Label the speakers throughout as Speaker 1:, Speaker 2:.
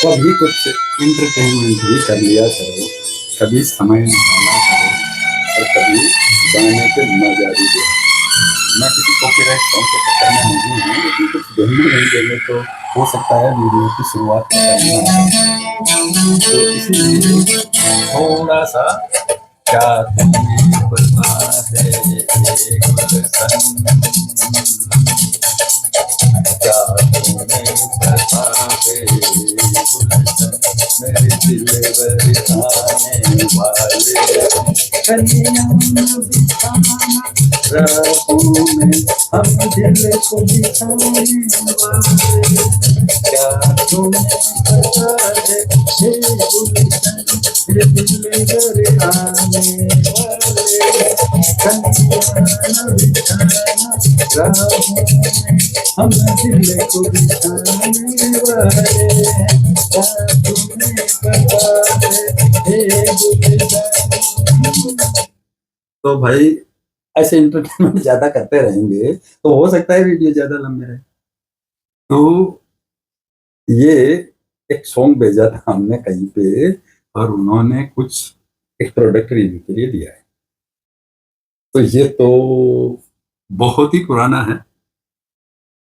Speaker 1: कभी कुछ एंटरटेनमेंट भी कर लिया करो, कभी समय निकाला करो और कभी गाने पे मजा भी दो। मैं किसी कॉपीराइट सॉन्ग के चक्कर में नहीं हूँ, लेकिन कुछ देने नहीं देने तो हो सकता है वीडियो की शुरुआत करना। तो इसीलिए थोड़ा सा क्या तुम्हें पता है ये गुलशन, क्या तुम्हें पता है ये गुलशन, मेरे दिल बरसाने वाले कलियां बिछाना राहों में, हम दिल को बिछाने वाले, क्या तुम्हें पता है ये गुलशन, मेरे दिल बरसाने वाले कलियां बिछाना राहों में, हम दिल को बिछाने वाले, क्या तुम्हें पता है ये गुलशन। तो भाई ऐसे एंटरटेनमेंट ज्यादा करते रहेंगे तो हो सकता है वीडियो ज्यादा लंबे रहे। तो ये एक सॉन्ग भेजा था हमने कहीं पे और उन्होंने कुछ एक प्रोडक्ट रिव्यू के लिए दिया है। तो ये तो बहुत ही पुराना है,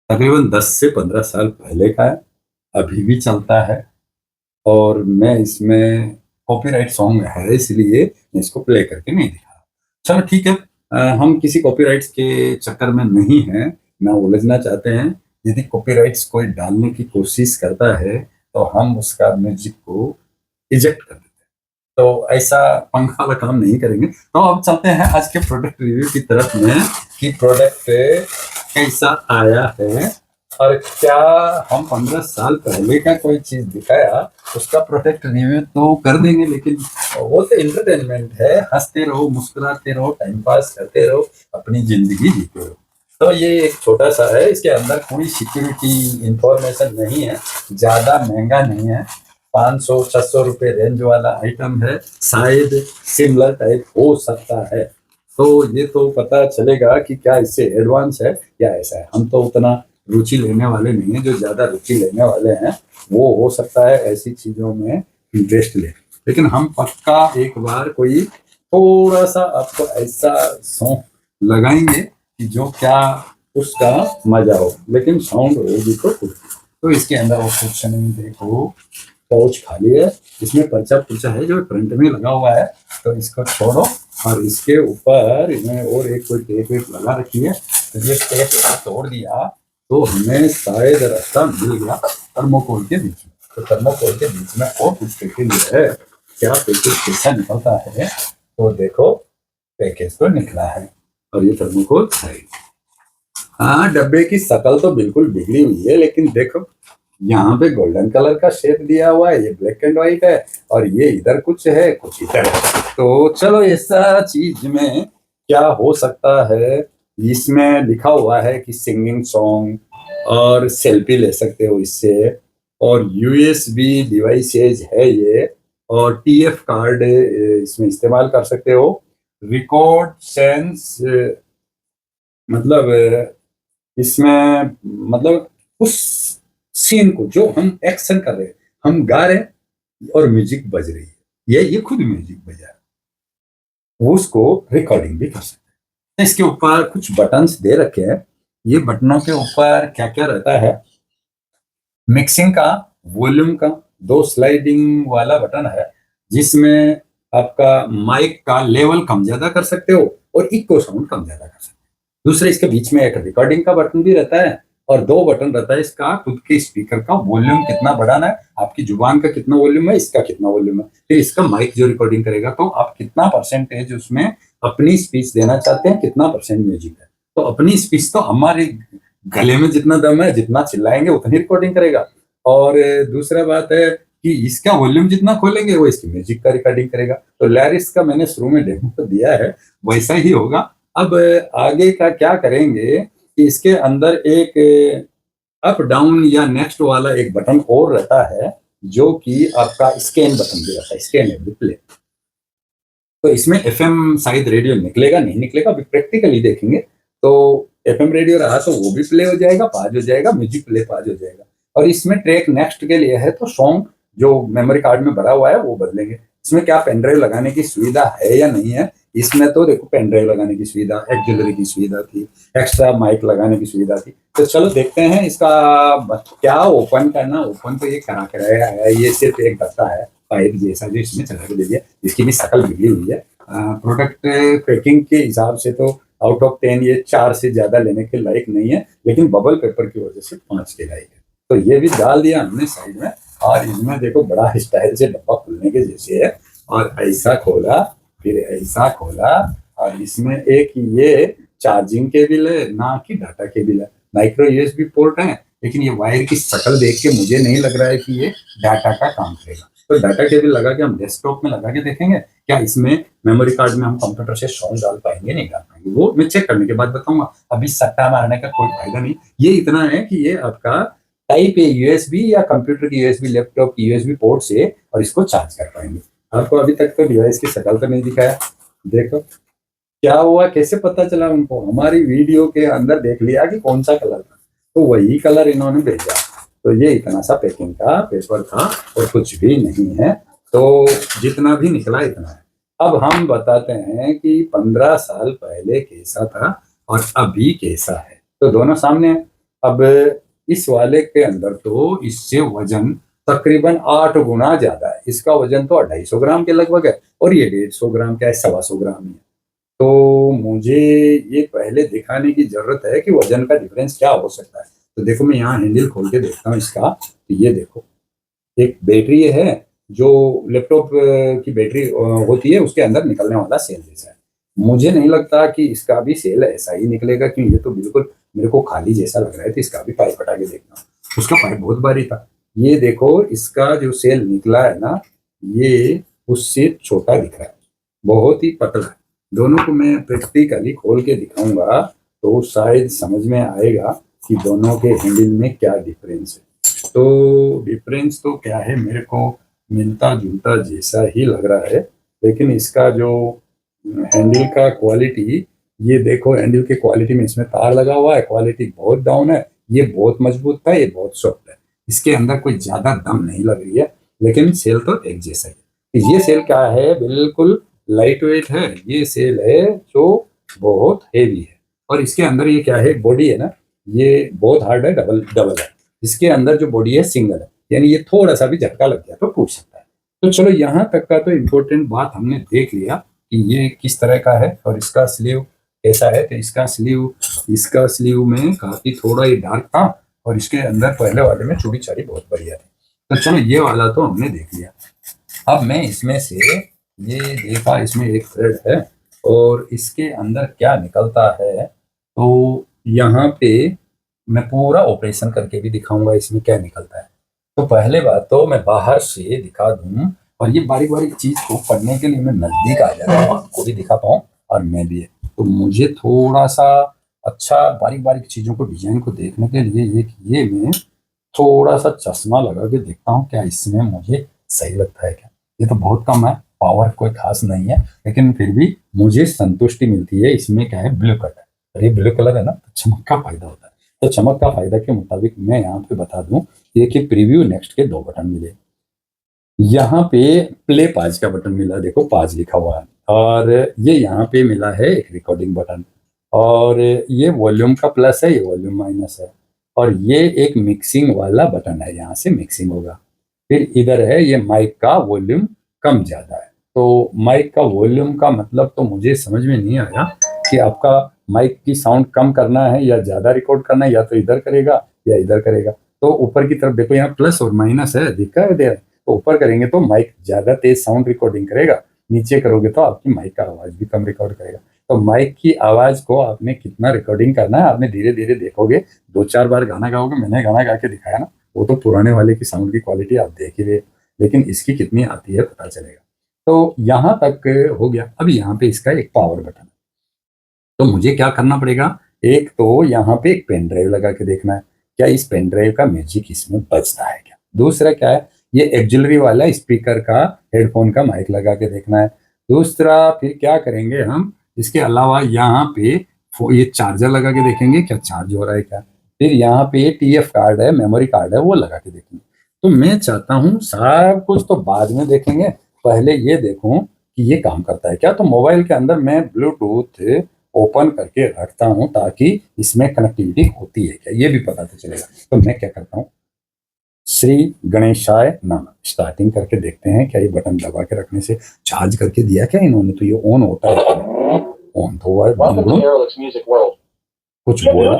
Speaker 1: तकरीबन 10 से 15 साल पहले का है, अभी भी चलता है। और मैं इसमें कॉपीराइट सॉन्ग है इसलिए मैं इसको प्ले करके नहीं दिखा। चलो ठीक है, हम किसी कॉपीराइट्स के चक्कर में नहीं हैं, ना उलझना चाहते हैं। यदि कॉपीराइट्स कोई डालने की कोशिश करता है तो हम उसका म्यूजिक को इजेक्ट कर देते हैं। तो ऐसा पंखा वाला काम नहीं करेंगे। तो अब चलते हैं आज के प्रोडक्ट रिव्यू की तरफ में कि प्रोडक्ट कैसा आया है और क्या हम 15 साल पहले का कोई चीज दिखाया उसका प्रोडक्ट रिव्यू तो कर देंगे, लेकिन वो तो एंटरटेनमेंट है, हंसते रहो, मुस्कुराते रहो, टाइम पास करते रहो, अपनी जिंदगी जीते रहो। तो ये एक छोटा सा है, इसके अंदर कोई सिक्योरिटी इंफॉर्मेशन नहीं है, ज्यादा महंगा नहीं है, 500-600 रुपए रेंज वाला आइटम है, शायद सिमिलर टाइप हो सकता है। तो ये तो पता चलेगा कि क्या इससे एडवांस है या ऐसा है। हम तो उतना रुचि लेने वाले नहीं है, जो ज्यादा रुचि लेने वाले हैं वो हो सकता है ऐसी चीजों में इंटरेस्ट ले, लेकिन हम पक्का एक बार कोई थोड़ा सा आपको ऐसा सॉन्ग लगाएंगे कि जो क्या उसका मजा हो, लेकिन साउंड होगी तो कुछ। तो इसके अंदर वो कुछ नहीं, देखो पाउच खाली है, इसमें पर्चा पुर्चा है जो फ्रंट में लगा हुआ है, तो इसको छोड़ो। और इसके ऊपर इन्होंने और एक कोई टेप वेप लगा रखी है, तो ये टेप तोड़ दिया तो हमें शायद रास्ता मिल गया थर्मोकोल के बीच में। तो थर्मोकोल के बीच में और कुछ पैकेज है, क्या पैकेज कैसा निकलता है, तो देखो पैकेज तो निकला है और ये थर्मोकोल है। हाँ, डब्बे की शक्ल तो बिल्कुल बिगड़ी हुई है, लेकिन देखो यहाँ पे गोल्डन कलर का शेप दिया हुआ है, ये ब्लैक एंड व्हाइट है, और ये इधर कुछ है कुछ इधर है। तो चलो ऐसा चीज में क्या हो सकता है, इसमें लिखा हुआ है कि सिंगिंग सॉन्ग और सेल्फी ले सकते हो इससे, और यूएसबी डिवाइसेज है ये, और टीएफ कार्ड इसमें इस्तेमाल कर सकते हो, रिकॉर्ड सेंस, मतलब इसमें मतलब उस सीन को जो हम एक्शन कर रहे हैं, हम गा रहे हैं और म्यूजिक बज रही है, ये खुद म्यूजिक बजा है, वो उसको रिकॉर्डिंग भी कर सकते हैं। तो इसके ऊपर कुछ बटन्स दे रखे हैं, ये बटनों के ऊपर क्या क्या रहता है, मिक्सिंग का, वॉल्यूम का, दो स्लाइडिंग वाला बटन है जिसमें आपका माइक का लेवल कम ज्यादा कर सकते हो और इको साउंड कम ज्यादा कर सकते हो। दूसरे इसके बीच में एक रिकॉर्डिंग का बटन भी रहता है और दो बटन रहता है इसका खुद के स्पीकर का, वॉल्यूम कितना बढ़ाना है, आपकी जुबान का कितना वॉल्यूम है, इसका कितना वॉल्यूम है, फिर इसका माइक जो रिकॉर्डिंग करेगा, तो आप कितना परसेंटेज उसमें अपनी स्पीच देना चाहते हैं, कितना परसेंट म्यूजिक है। तो अपनी स्पीच तो हमारे गले में जितना दम है, जितना चिल्लाएंगे उतनी रिकॉर्डिंग करेगा, और दूसरा बात है कि इसका वॉल्यूम जितना खोलेंगे वो इसकी म्यूजिक का रिकॉर्डिंग करेगा। तो लिरिक्स का मैंने शुरू में डेमो दिया है, वैसा ही होगा। अब आगे का क्या करेंगे कि इसके अंदर एक अप डाउन या नेक्स्ट वाला एक बटन और रहता है जो कि आपका स्कैन बटन भी रहता है, स्कैन है रिप्ले। तो इसमें एफएम शायद रेडियो निकलेगा नहीं निकलेगा, अभी प्रैक्टिकली देखेंगे। तो एफएम रेडियो रहा तो वो भी प्ले हो जाएगा, पाज हो जाएगा, म्यूजिक प्ले पाज हो जाएगा। और इसमें ट्रैक नेक्स्ट के लिए है तो सॉन्ग जो मेमोरी कार्ड में भरा हुआ है वो बदलेंगे। इसमें क्या पेन ड्राइव लगाने की सुविधा है या नहीं है? इसमें तो देखो पेन ड्राइव लगाने की सुविधा, एक्सिलरी की सुविधा थी, एक्स्ट्रा माइक लगाने की सुविधा थी। तो चलो देखते हैं इसका क्या ओपन करना। ओपन तो ये करा के रहेगा, ये सिर्फ एक डब्बा है पाइप जैसा जो इसमें चला के दे दिया, जिसकी भी शक्ल बिगड़ी हुई है। प्रोडक्ट पैकिंग के हिसाब से तो आउट ऑफ 10 ये 4 से ज्यादा लेने के लायक नहीं है, लेकिन बबल पेपर की वजह से 5 के लायक है। तो ये भी डाल दिया हमने साइड में। और इसमें देखो बड़ा स्टाइल से डब्बा खुलने के जैसे है, और ऐसा खोला फिर ऐसा खोला, और इसमें एक ये चार्जिंग केबल है, ना कि डाटा केबल है। माइक्रो यूएसबी पोर्ट है, लेकिन ये वायर की शक्ल देख के मुझे नहीं लग रहा है कि ये डाटा का काम करेगा। तो डाटा केबल लगा के हम डेस्कटॉप में लगा के देखेंगे क्या इसमें मेमोरी कार्ड में हम कंप्यूटर से सॉन्ग डाल पाएंगे, नहीं डाल पाएंगे, वो मैं चेक करने के बाद बताऊंगा। अभी सट्टा मारने का कोई फायदा नहीं। ये इतना है कि ये आपका टाइप ए यूएसबी या कंप्यूटर की यूएसबी, लैपटॉप की यूएसबी पोर्ट से और इसको चार्ज कर पाएंगे। आपको अभी तक तो डिवाइस की शक्ल तो नहीं दिखाया। देखो क्या हुआ, कैसे पता चला उनको? हमारी वीडियो के अंदर देख लिया कि कौन सा कलर था, तो वही कलर इन्होंने भेजा। तो ये इतना सा पैकिंग का पेपर था और कुछ भी नहीं है। तो जितना भी निकला इतना है। अब हम बताते हैं कि 15 साल पहले कैसा था और अभी कैसा है, तो दोनों सामने है। अब इस वाले के अंदर तो इससे वजन तकरीबन 8 गुना ज्यादा है। इसका वजन तो 250 ग्राम के लगभग है, और ये 150 ग्राम का है, 125 ग्राम ही है। तो मुझे ये पहले दिखाने की जरूरत है कि वजन का डिफरेंस क्या हो सकता है। तो देखो मैं यहाँ हैंडल खोल के देखता हूँ इसका। तो ये देखो एक बैटरी है, जो लैपटॉप की बैटरी होती है उसके अंदर निकलने वाला सेल जैसा है। मुझे नहीं लगता कि इसका भी सेल ऐसा ही निकलेगा, क्योंकि ये तो बिल्कुल मेरे को खाली जैसा लग रहा है। तो इसका भी पाइप हटा के देखता हूँ। उसका पाइप बहुत भारी था। ये देखो इसका जो सेल निकला है ना, ये उससे छोटा दिख रहा है, बहुत ही पतला है। दोनों को मैं प्रैक्टिकली खोल के दिखाऊंगा तो शायद समझ में आएगा कि दोनों के हैंडल में क्या डिफरेंस है। तो डिफरेंस तो क्या है, मेरे को मिलता जुलता जैसा ही लग रहा है, लेकिन इसका जो हैंडल का क्वालिटी, ये देखो हैंडल के क्वालिटी में इसमें तार लगा हुआ है, क्वालिटी बहुत डाउन है। ये बहुत मजबूत था, ये बहुत सॉफ्ट है। इसके अंदर कोई ज्यादा दम नहीं लग रही है, लेकिन सेल तो एक जैसा ही है। ये सेल क्या है, बिल्कुल लाइट वेट है। ये सेल है जो बहुत हेवी है। और इसके अंदर ये क्या है, बॉडी है ना, ये बहुत हार्ड है, डबल डबल है। इसके अंदर जो बॉडी है सिंगल है, यानी ये थोड़ा सा भी झटका लग गया तो टूट सकता है। तो चलो यहाँ तक का तो इम्पोर्टेंट बात हमने देख लिया कि ये किस तरह का है और इसका स्लीव कैसा है। तो इसका स्लीव में काफी थोड़ा ही डार्क था, और इसके अंदर पहले वाले में चूड़ी चाड़ी बहुत बढ़िया थी। तो चलो ये वाला तो हमने देख लिया। अब मैं इसमें से ये देखा, इसमें एक थ्रेड है और इसके अंदर क्या निकलता है, तो यहाँ पे मैं पूरा ऑपरेशन करके भी दिखाऊंगा इसमें क्या निकलता है। तो पहले बात तो मैं बाहर से दिखा दूं, और ये बारीक बारीक चीज को पढ़ने के लिए मैं नजदीक आ जाता हूँ, आपको भी दिखा पाऊँ और मैं भी। तो मुझे थोड़ा सा अच्छा बारीक बारीक चीजों को, डिजाइन को देखने के लिए ये मैं थोड़ा सा चश्मा लगा के देखता हूँ क्या इसमें मुझे सही लगता है क्या। ये तो बहुत कम है, पावर कोई खास नहीं है, लेकिन फिर भी मुझे संतुष्टि मिलती है। इसमें क्या है, ब्लू कलर है, और ये ब्लू कलर है ना, तो चमक का फायदा होता है। तो चमक का फायदा के मुताबिक मैं यहाँ पे बता दूं, देखिए प्रीव्यू नेक्स्ट के 2 बटन मिले। यहाँ पे प्ले पाज का बटन मिला, देखो पाज लिखा हुआ है। और ये यहाँ पे मिला है एक रिकॉर्डिंग बटन, और ये वॉल्यूम का प्लस है, ये वॉल्यूम माइनस है। और ये एक मिक्सिंग वाला बटन है, यहाँ से मिक्सिंग होगा। फिर इधर है ये माइक का वॉल्यूम कम ज्यादा है। तो माइक का वॉल्यूम का मतलब तो मुझे समझ में नहीं आया कि आपका माइक की साउंड कम करना है या ज्यादा रिकॉर्ड करना है, या तो इधर करेगा या इधर करेगा। तो ऊपर की तरफ देखो, यहाँ प्लस और माइनस है, दिखाई दे रहा है। तो ऊपर करेंगे तो माइक ज्यादा तेज साउंड रिकॉर्डिंग करेगा, नीचे करोगे तो आपकी माइक का आवाज भी कम रिकॉर्ड करेगा। तो माइक की आवाज को आपने कितना रिकॉर्डिंग करना है, आपने धीरे धीरे देखोगे। 2-4 बार गाना गाओगे, मैंने गाना गा के दिखाया ना, वो तो पुराने वाले की साउंड की क्वालिटी आप देख ही रहे, लेकिन इसकी कितनी आती है पता चलेगा। तो यहाँ तक हो गया। अब यहाँ पे इसका एक पावर बटन है, तो मुझे क्या करना पड़ेगा, एक तो यहाँ पे एक पेन ड्राइव लगा के देखना है क्या इस पेन ड्राइव का म्यूजिक इसमें बजता है क्या। दूसरा क्या है, ये एक्सिलरी वाला स्पीकर का हेडफोन का माइक लगा के देखना है। दूसरा फिर क्या करेंगे हम, इसके अलावा यहाँ पे ये चार्जर लगा के देखेंगे क्या चार्ज हो रहा है क्या। फिर यहाँ पे TF कार्ड है, मेमोरी कार्ड है, वो लगा के देखेंगे। तो मैं चाहता हूँ सब कुछ तो बाद में देखेंगे, पहले ये देखूं कि ये काम करता है क्या। तो मोबाइल के अंदर मैं ब्लूटूथ ओपन करके रखता हूँ ताकि इसमें कनेक्टिविटी होती है क्या, ये भी पता तो चलेगा। तो मैं क्या करता हूँ, श्री गणेशाय नमः स्टार्टिंग करके देखते हैं क्या ये बटन दबा के रखने से चार्ज करके दिया क्या इन्होंने। तो ये ऑन होता है, ऑन तो हुआ है, कुछ बोला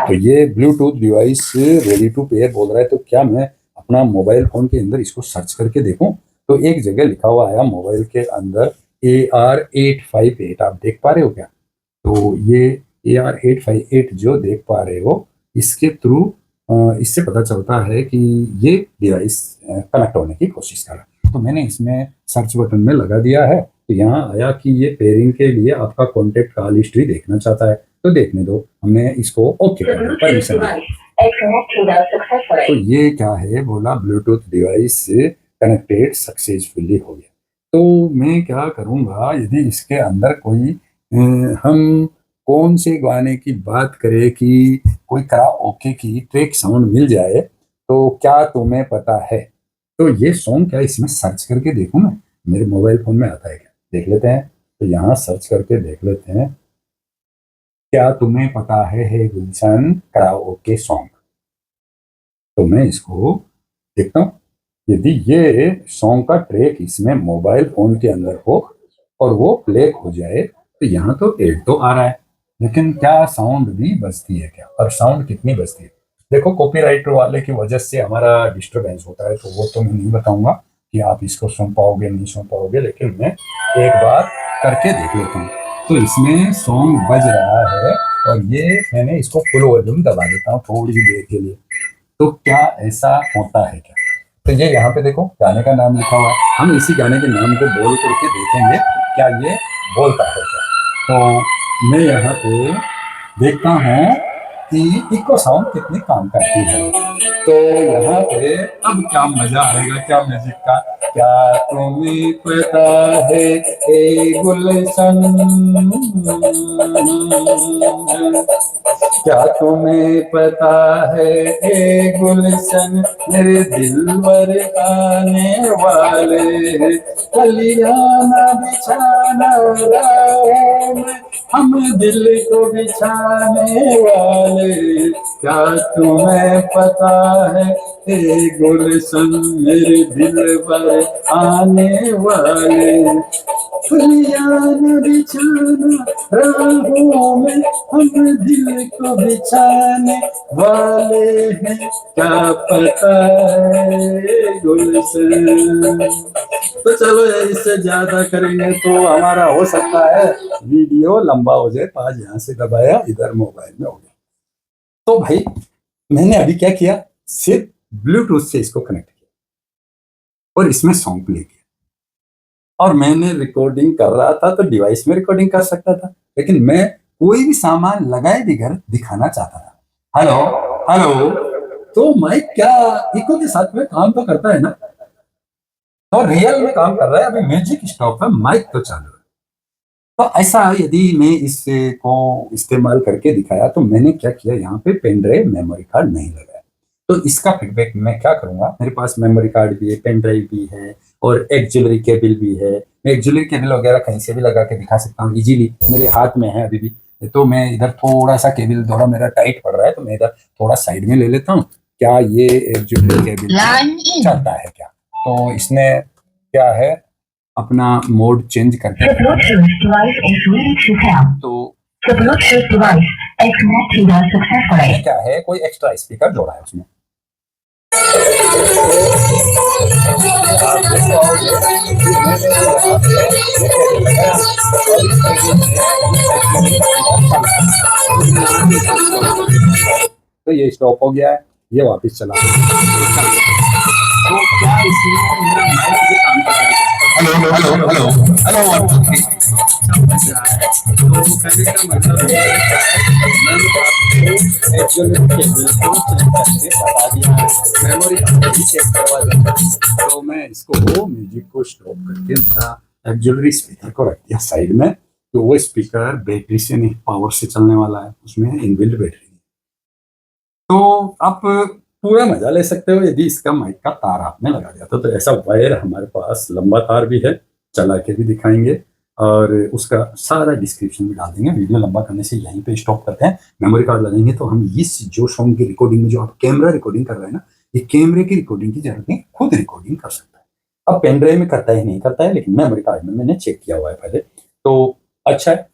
Speaker 1: तो ये Bluetooth device ready to pair बोल रहा है। तो क्या मैं अपना मोबाइल फोन के अंदर इसको सर्च करके देखूं। तो एक जगह लिखा हुआ आया मोबाइल के अंदर AR858, आप देख पा रहे हो क्या। तो ये AR858 जो देख पा रहे हो, इसके थ्रू इससे पता चलता है कि ये डिवाइस कनेक्ट होने की कोशिश कर रहा है। तो मैंने इसमें सर्च बटन में लगा दिया है। तो यहाँ आया कि ये पेयरिंग के लिए आपका कॉन्टेक्ट कॉल हिस्ट्री देखना चाहता है, तो देखने दो। हमने इसको ओके कर दिया, परमिशन दिया। तो ये क्या है, बोला ब्लूटूथ डिवाइस कनेक्टेड सक्सेसफुली हो गया। तो मैं क्या करूँगा, यदि इसके अंदर कोई हम कौन से गाने की बात करें कि कोई कराओके की ट्रैक साउंड मिल जाए, तो क्या तुम्हें पता है। तो ये सॉन्ग क्या इसमें सर्च करके देखूं मैं, मेरे मोबाइल फोन में आता है क्या, देख लेते हैं। तो यहाँ सर्च करके देख लेते हैं, क्या तुम्हें पता है गुलशन कराओके सॉन्ग। तो मैं इसको देखता हूँ, यदि ये सॉन्ग का ट्रैक इसमें मोबाइल फोन के अंदर हो और वो प्ले हो जाए, तो यहाँ तो एड तो आ रहा है, लेकिन क्या साउंड भी बजती है क्या, और साउंड कितनी बजती है। देखो कॉपीराइट वाले की वजह से हमारा डिस्टरबेंस होता है, तो वो तो मैं नहीं बताऊंगा कि आप इसको सुन पाओगे नहीं सुन पाओगे, लेकिन मैं एक बार करके देख लेता हूँ। तो इसमें सॉन्ग बज रहा है और ये मैंने इसको फुल वॉल्यूम दबा देता हूँ थोड़ी सी देर के लिए। तो क्या ऐसा होता है क्या। तो ये यहाँ पे देखो गाने का नाम लिखा हुआ है, हम इसी गाने के नाम को बोल करके देखेंगे क्या ये बोलता है क्या। तो मैं यहाँ पे देखता हूँ कि इको साउंड कितनी काम करती है। तो यहाँ पे अब क्या मजा आएगा क्या म्यूजिक का। क्या तुम्हें पता है ए गुलशन, क्या तुम्हें पता है ए गुलशन, मेरे दिल पर आने वाले हैं, कलियाना बिछाना राहों में, हम दिल को बिछाने वाले। क्या तुम्हें पता है ए गुलशन, मेरे दिल पर आने वाले, कलियाना बिछाना राहों में, हम दिल को बिछाने वाले हैं, क्या पता है गुलशन। तो चलो यार, इससे ज्यादा करेंगे तो हमारा हो सकता है वीडियो लंबा हो जाए। पाँच यहाँ से दबाया, इधर मोबाइल में हो गया। तो भाई मैंने अभी क्या किया, सिर्फ ब्लूटूथ से इसको कनेक्ट किया और इसमें सॉन्ग प्ले किया, और मैंने रिकॉर्डिंग कर रहा था तो डिवाइस में रिकॉर्डिंग कर सकता था, लेकिन मैं कोई भी सामान लगाए बगैर दिखाना चाहता था। हेलो हेलो, तो माइक क्या इको के साथ में काम तो करता है ना, तो रियल में काम कर रहा है। अभी म्यूजिक स्टॉप है, माइक तो चालू है। तो ऐसा यदि मैं इसको इस्तेमाल करके दिखाया, तो मैंने क्या किया, यहाँ पे पेन ड्राइव मेमोरी कार्ड नहीं लगाया। तो इसका फीडबैक मैं क्या करूंगा, मेरे पास मेमोरी कार्ड भी है, पेन ड्राइव भी है, और एक्सिलरी केबल भी है। मैं एक्सिलरी केबल वगैरह कहीं से भी लगा के दिखा सकता हूँ इजीली, मेरे हाथ में है अभी भी। तो मैं इधर थोड़ा सा केबल थोड़ा मेरा टाइट पड़ रहा है, तो मैं इधर थोड़ा साइड में ले लेता हूँ। क्या ये एक्सिलरी केबल चलता है क्या। तो इसने क्या है अपना मोड चेंज करके, तो क्या है कोई एक्स्ट्रा स्पीकर जोड़ा है उसमें। तो ये स्टॉप हो गया है, ये वापस चला। तो क्या इसमें मेरा माइक भी काम कर रहा है। हेलो हेलो हेलो हेलो, तो कहने का मतलब ये है मैंने आपको एक्चुअली केबल को चेक करके बता दिया है, मेमोरी भी चेक करवा दिया। तो मैं इसको म्यूजिक को स्टॉप करके मेरा एक्सिलरी स्पीकर को रख दिया साइड में, तो वो स्पीकर बैटरी से नहीं, पावर से चलने वाला है, उसमें इनबिल्ट बैटरी है। तो आप पूरा मजा ले सकते हो यदि इसका माइक का तार आपने लगा दिया तो ऐसा वायर हमारे पास लंबा तार भी है, चला के भी दिखाएंगे और उसका सारा डिस्क्रिप्शन में डाल देंगे। वीडियो लंबा करने से यहीं पे स्टॉप करते हैं। मेमोरी कार्ड लगाएंगे तो हम इस जो सॉन्ग की रिकॉर्डिंग में जो आप कैमरा रिकॉर्डिंग कर रहे हैं ना, ये कैमरे की रिकॉर्डिंग की जरूरत नहीं, खुद रिकॉर्डिंग कर सकता है। अब पेन ड्राइव में करता है नहीं करता है, लेकिन मेमोरी कार्ड में मैंने चेक किया हुआ है पहले, तो अच्छा है।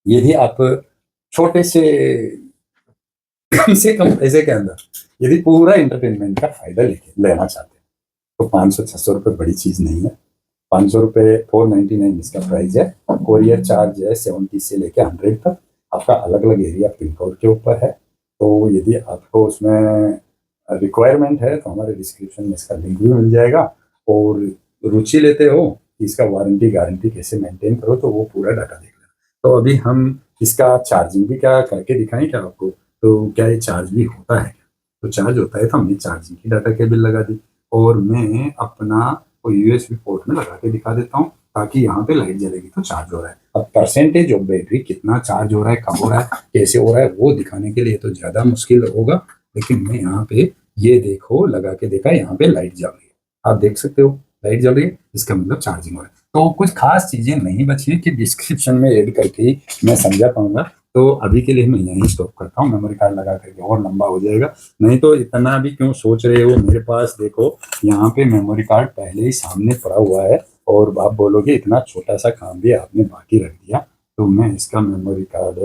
Speaker 1: यदि आप छोटे से कम पैसे के अंदर यदि पूरा एंटरटेनमेंट का फायदा लेना चाहते हैं तो 500-600 रुपये बड़ी चीज नहीं है। 500 रुपये 499 इसका प्राइस है। कोरियर चार्ज है 70 से लेके 100 तक। आपका अलग अलग एरिया पिन कोड के ऊपर है। तो यदि आपको उसमें रिक्वायरमेंट है तो हमारे डिस्क्रिप्शन में इसका लिंक भी मिल जाएगा। और रुचि लेते हो कि इसका वारंटी गारंटी कैसे मेंटेन करो तो वो पूरा डाटा देख लेना। तो अभी हम इसका चार्जिंग भी क्या करके दिखाएं क्या आपको, तो क्या ये चार्ज भी होता है? तो चार्ज होता है तो हमने चार्जिंग की डाटा केबल लगा दी और मैं अपना यूएसबी पोर्ट में लगा के दिखा देता हूँ ताकि यहाँ पे लाइट जलेगी तो चार्ज हो रहा है। अब परसेंटेज ऑफ बैटरी कितना चार्ज हो रहा है, कब हो रहा है, कैसे हो रहा है वो दिखाने के लिए तो ज्यादा मुश्किल होगा, लेकिन मैं यहाँ पे ये देखो लगा के देखा, यहाँ पे लाइट जल रही है, आप देख सकते हो लाइट जल रही है, इसका मतलब चार्जिंग हो रहा है। तो कुछ खास चीजें नहीं बची है कि डिस्क्रिप्शन में ऐड करके ही मैं समझा पाऊंगा। तो अभी के लिए मैं यहीं स्टॉप करता हूँ, मेमोरी कार्ड लगा करके और लंबा हो जाएगा। नहीं तो इतना भी क्यों सोच रहे हो, मेरे पास देखो यहाँ पे मेमोरी कार्ड पहले ही सामने पड़ा हुआ है और आप बोलोगे इतना छोटा सा काम भी आपने बाकी रख दिया। तो मैं इसका मेमोरी कार्ड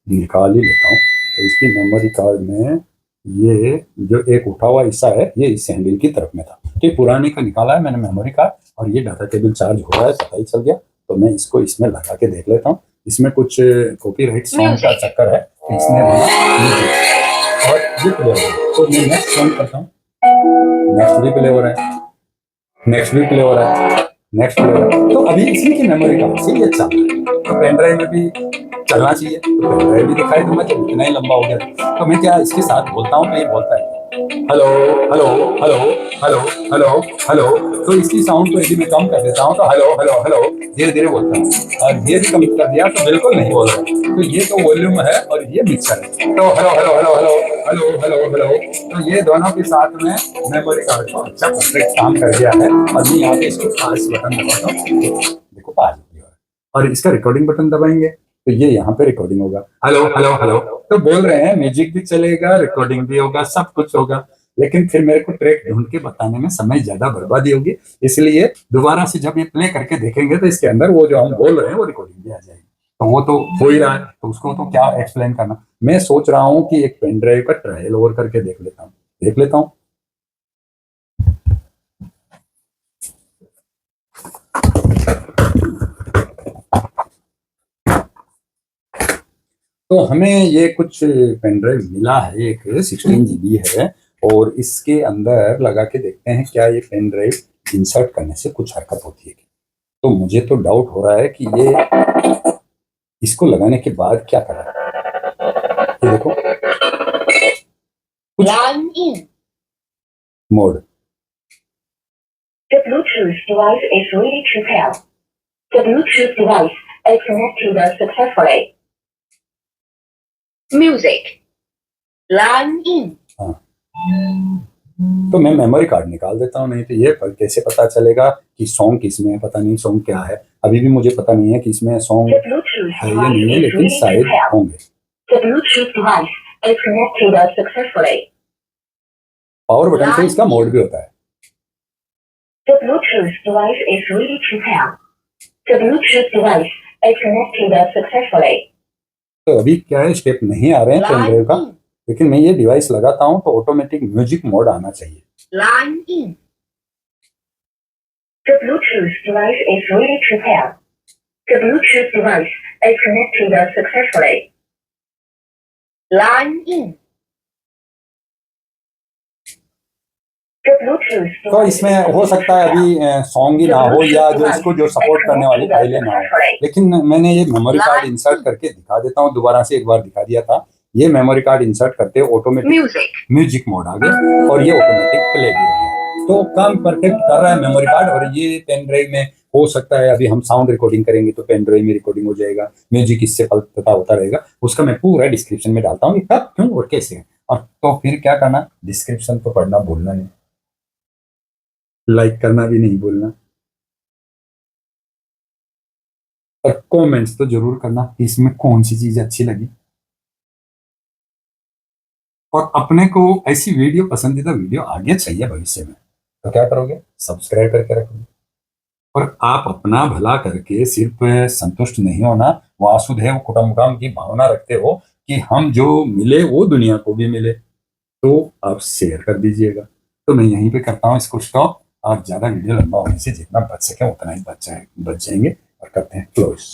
Speaker 1: निकाल ही लेता हूँ। तो इसकी मेमोरी कार्ड में ये जो एक उठा हुआ हिस्सा है ये इस हैंडल की तरफ में था, तो ये पुराने का निकाला है मैंने मेमोरी कार्ड और ये डाटा केबल चार्ज हो रहा है, पता ही चल गया। तो मैं इसको इसमें लगा के देख लेता हूँ। इसमें कुछ कॉपीराइट सॉन्ग का चक्कर है तो इसमें और ये प्ले हो रहा है। तो मैं नेक्स्ट सॉन्ग करता हूँ, नेक्स्ट भी प्ले हो रहा है, नेक्स्ट भी प्ले हो रहा है, नेक्स्ट प्ले हो रहा है। तो अभी इसी की मेमोरी कार्ड से ये अच्छा तो पेन ड्राइव में भी चलना चाहिए, तो पेन ड्राइव भी दिखाई दूंगा जब इतना ही लंबा हो गया। तो मैं क्या इसके साथ बोलता हूँ तो ये बोलता है hello hello hello hello hello hello. तो इसकी साउंड को यदि मैं कम कर देता हूँ तो हेलो हेलो हेलो धीरे धीरे बोलता हूँ, और ये भी कम कर दिया तो बिल्कुल नहीं बोल रहा। तो ये तो वॉल्यूम है और ये मिक्सर है। तो hello hello hello hello hello hello hello, तो ये दोनों के साथ में मेमोरी कार्ड को अच्छा परफेक्ट काम कर दिया है। और मैं यहाँ पे इसको पास बटन दबाता हूँ, देखो पास हो गया, और इसका रिकॉर्डिंग बटन दबाएंगे तो ये यहाँ पे रिकॉर्डिंग होगा, हेलो हेलो हेलो। तो बोल रहे हैं म्यूजिक भी चलेगा, रिकॉर्डिंग भी होगा, सब कुछ होगा, लेकिन फिर मेरे को ट्रैक ढूंढ के बताने में समय ज्यादा बर्बादी होगी। इसलिए दोबारा से जब ये प्ले करके देखेंगे तो इसके अंदर वो जो हम बोल रहे हैं वो रिकॉर्डिंग भी आ जाएगी। तो वो तो हो ही रहा है तो उसको तो क्या एक्सप्लेन करना। मैं सोच रहा हूँ कि एक पेन ड्राइव का ट्रायल ओवर करके देख लेता हूँ। तो हमें ये कुछ पेन ड्राइव मिला है, एक 16 GB है, और इसके अंदर लगा के देखते हैं क्या ये पेन ड्राइव इंसर्ट करने से कुछ हरकत होती है। तो मुझे तो डाउट हो रहा है कि ये इसको लगाने के बाद क्या कर रहा है। ये देखो mode,
Speaker 2: The Bluetooth device is ready to pair. The Bluetooth device is connected successfully. Music. Line in.
Speaker 1: हाँ, तो मैं मेमोरी कार्ड निकाल देता हूँ, नहीं तो ये कैसे पता चलेगा कि सॉन्ग किसमें है, पता नहीं सॉन्ग क्या है। अभी भी मुझे पता नहीं है कि इसमें सॉन्ग है या नहीं है, लेकिन शायद होंगे।
Speaker 2: The Bluetooth device is connected successfully.
Speaker 1: Power button से इसका मोड भी होता है।
Speaker 2: The Bluetooth device is ready to pair. The Bluetooth device is connected successfully.
Speaker 1: तो अभी क्या है, स्टेप नहीं आ रहे हैं पेन ड्राइव का, लेकिन मैं ये डिवाइस लगाता हूं तो ऑटोमेटिक म्यूजिक मोड आना चाहिए।
Speaker 2: Line in. The Bluetooth device is ready to pair. The Bluetooth device is connected successfully. Line in. The Bluetooth.
Speaker 1: तो इसमें हो सकता है अभी सॉन्ग ही ना हो या जो इसको जो सपोर्ट करने वाली फाइलें ना हो, लेकिन मैंने ये मेमोरी कार्ड इंसर्ट करके दिखा देता हूँ। दोबारा से एक बार दिखा दिया था। ये मेमोरी कार्ड इंसर्ट करते ऑटोमेटिक म्यूजिक मोड आ गया और ये ऑटोमेटिक प्ले भी हो गया। तो काम परफेक्ट कर रहा है मेमोरी कार्ड, और ये पेन ड्राइव में हो सकता है अभी हम साउंड रिकॉर्डिंग करेंगे तो पेन ड्राइव में रिकॉर्डिंग हो जाएगा, म्यूजिक इससे पता होता रहेगा, उसका मैं पूरा डिस्क्रिप्शन में डालता हूँ कि कब क्यों और कैसे है। और तो फिर क्या करना, डिस्क्रिप्शन तो पढ़ना भूलना नहीं, लाइक करना भी नहीं भूलना, और कमेंट्स तो जरूर करना कि इसमें कौन सी चीज अच्छी लगी। और अपने को ऐसी वीडियो, पसंदीदा वीडियो आगे चाहिए भविष्य में, तो क्या करोगे, सब्सक्राइब करके रखोगे। और आप अपना भला करके सिर्फ संतुष्ट नहीं होना, वासुदेव कुटुंबकम की भावना रखते हो कि हम जो मिले वो दुनिया को भी मिले, तो आप शेयर कर दीजिएगा। तो मैं यहीं पे करता हूँ इसको स्टॉप, और ज्यादा वीडियो लंबा होने से जितना बच सके उतना ही बच जाएंगे, और करते हैं क्लोज।